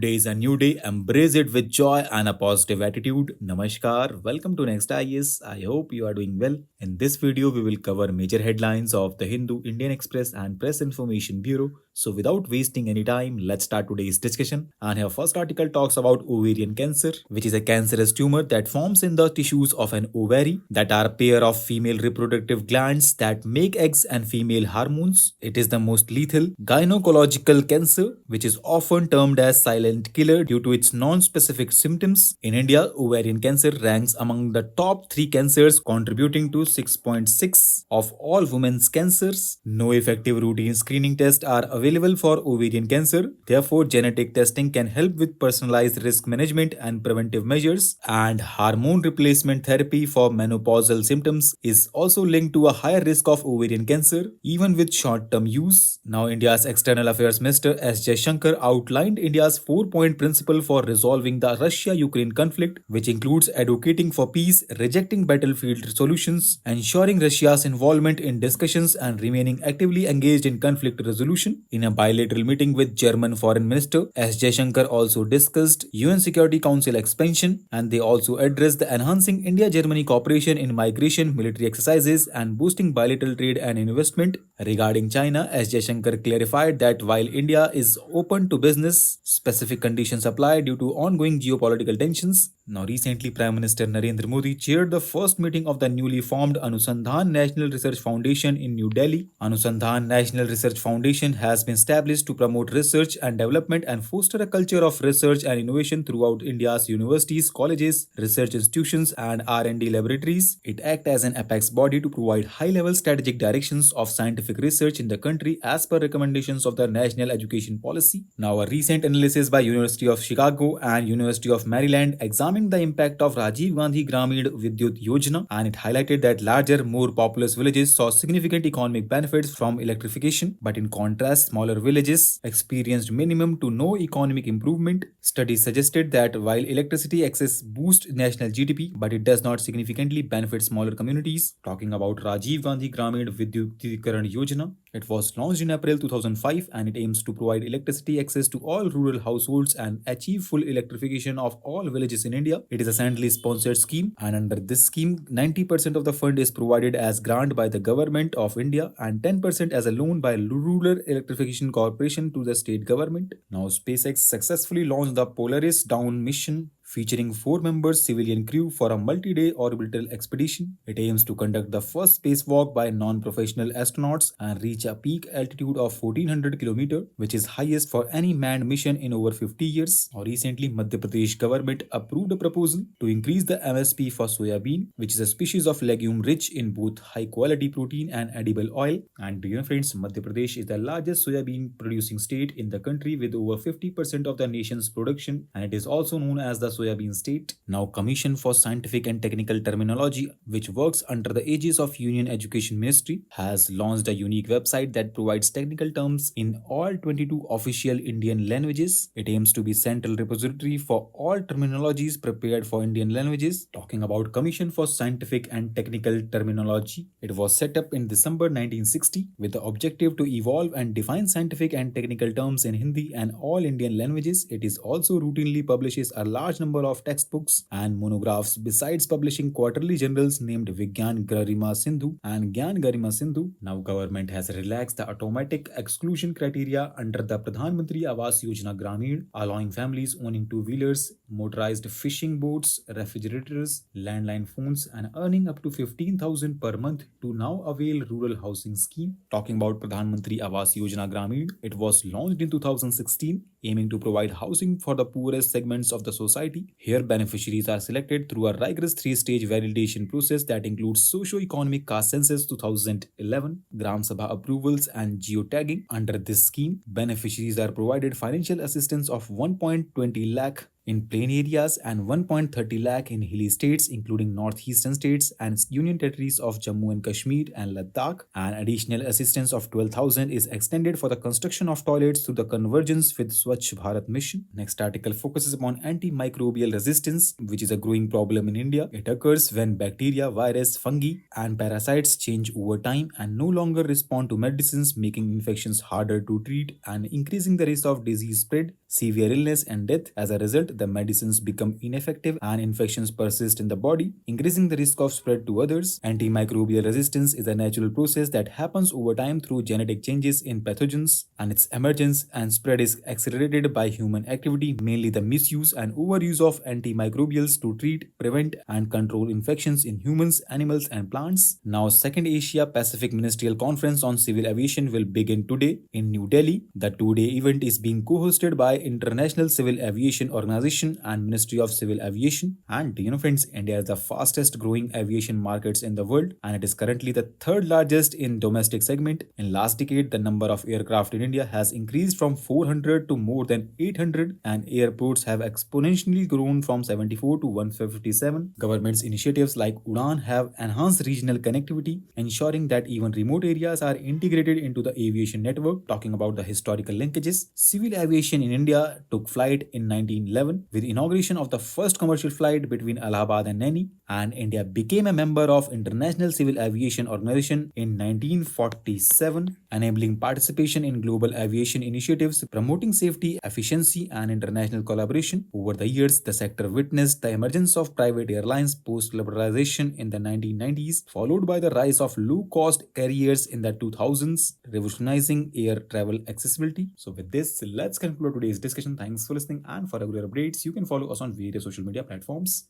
day is a new day. Embrace it with joy and a positive attitude. Namaskar. Welcome to Next IS. I hope you are doing well. In this video, we will cover major headlines of the Hindu, Indian Express, and Press Information Bureau. So, without wasting any time, let's start today's discussion. And our first article talks about ovarian cancer, which is a cancerous tumor that forms in the tissues of an ovary that are a pair of female reproductive glands that make eggs and female hormones. It is the most lethal gynecological cancer, which is often termed as silent killer due to its non-specific symptoms. In India, ovarian cancer ranks among the top 3 cancers, contributing to 6.6 of all women's cancers. No effective routine screening tests are available for ovarian cancer. Therefore, genetic testing can help with personalized risk management and preventive measures. And hormone replacement therapy for menopausal symptoms is also linked to a higher risk of ovarian cancer, even with short-term use. Now, India's External Affairs Minister S. Jaishankar outlined India's 4-point principle for resolving the Russia-Ukraine conflict, which includes advocating for peace, rejecting battlefield solutions, ensuring Russia's involvement in discussions, and remaining actively engaged in conflict resolution. In a bilateral meeting with German Foreign Minister, S. Jaishankar also discussed UN Security Council expansion, and they also addressed the enhancing India-Germany cooperation in migration, military exercises, and boosting bilateral trade and investment. Regarding China, S. Jaishankar clarified that while India is open to business, specific conditions apply due to ongoing geopolitical tensions. Now, recently, Prime Minister Narendra Modi chaired the first meeting of the newly formed Anusandhan National Research Foundation in New Delhi. Anusandhan National Research Foundation has been established to promote research and development and foster a culture of research and innovation throughout India's universities, colleges, research institutions, and R&D laboratories. It acts as an apex body to provide high-level strategic directions of scientific research in the country as per recommendations of the National Education Policy. Now, a recent analysis by University of Chicago and University of Maryland examined the impact of Rajiv Gandhi Grameen Vidyut Yojana, and it highlighted that larger, more populous villages saw significant economic benefits from electrification, but in contrast, smaller villages experienced minimum to no economic improvement. Studies suggested that while electricity access boosts national GDP, but it does not significantly benefit smaller communities. Talking about Rajiv Gandhi Grameen Vidyutikaran Yojana, it was launched in April 2005 and it aims to provide electricity access to all rural households and achieve full electrification of all villages in India. It is a centrally sponsored scheme, and under this scheme, 90% of the fund is provided as grant by the Government of India and 10% as a loan by Rural Electrification Corporation to the state government. Now, SpaceX successfully launched the Polaris down mission, featuring 4 members civilian crew for a multi-day orbital expedition. It aims to conduct the first spacewalk by non-professional astronauts and reach a peak altitude of 1400 km, which is highest for any manned mission in over 50 years. Now, recently, Madhya Pradesh government approved a proposal to increase the MSP for soya bean, which is a species of legume rich in both high-quality protein and edible oil. And do you know, friends, Madhya Pradesh is the largest soya bean producing state in the country with over 50% of the nation's production, and it is also known as the soya bean state. Now, Commission for Scientific and Technical Terminology, which works under the aegis of Union Education Ministry, has launched a unique website that provides technical terms in all 22 official Indian languages. It aims to be central repository for all terminologies prepared for Indian languages. Talking about Commission for Scientific and Technical Terminology, it was set up in December 1960 with the objective to evolve and define scientific and technical terms in Hindi and all Indian languages. It is also routinely publishes a large number of textbooks and monographs besides publishing quarterly journals named Vigyan Garima Sindhu and Gyan Garima Sindhu. Now, government has relaxed the automatic exclusion criteria under the Pradhan Mantri Awas Yojana Grameen, allowing families owning two-wheelers, motorized fishing boats, refrigerators, landline phones, and earning up to 15,000 per month to now avail rural housing scheme. Talking about Pradhan Mantri Awas Yojana Grameen, it was launched in 2016, aiming to provide housing for the poorest segments of the society. Here, beneficiaries are selected through a rigorous 3-stage validation process that includes socio-economic caste census 2011, Gram Sabha approvals, and geotagging. Under this scheme, beneficiaries are provided financial assistance of 1.20 lakh in plain areas and 1.30 lakh in hilly states, including northeastern states and union territories of Jammu and Kashmir and Ladakh. An additional assistance of 12,000 is extended for the construction of toilets through the convergence with Swachh Bharat mission. Next article focuses upon antimicrobial resistance, which is a growing problem in India. It occurs when bacteria, virus, fungi, and parasites change over time and no longer respond to medicines, making infections harder to treat and increasing the risk of disease spread, severe illness, and death. As a result, the medicines become ineffective and infections persist in the body, increasing the risk of spread to others. Antimicrobial resistance is a natural process that happens over time through genetic changes in pathogens, and its emergence and spread is accelerated by human activity, mainly the misuse and overuse of antimicrobials to treat, prevent, and control infections in humans, animals, and plants. Now, Second Asia Pacific Ministerial Conference on Civil Aviation will begin today in New Delhi. The two-day event is being co-hosted by International Civil Aviation Organization and Ministry of Civil Aviation. And friends, India is the fastest growing aviation markets in the world, and it is currently the third largest in domestic segment. In last decade, the number of aircraft in India has increased from 400 to more than 800, and airports have exponentially grown from 74 to 157. Government's initiatives like UDAN have enhanced regional connectivity, ensuring that even remote areas are integrated into the aviation network. Talking about the historical linkages, civil aviation in India took flight in 1911 with inauguration of the first commercial flight between Allahabad and Naini, and India became a member of International Civil Aviation Organization in 1947, enabling participation in global aviation initiatives, promoting safety, efficiency, and international collaboration. Over the years, the sector witnessed the emergence of private airlines post-liberalization in the 1990s, followed by the rise of low-cost carriers in the 2000s, revolutionizing air travel accessibility. So with this, let's conclude today's discussion. Thanks for listening, and for regular updates, you can follow us on various social media platforms.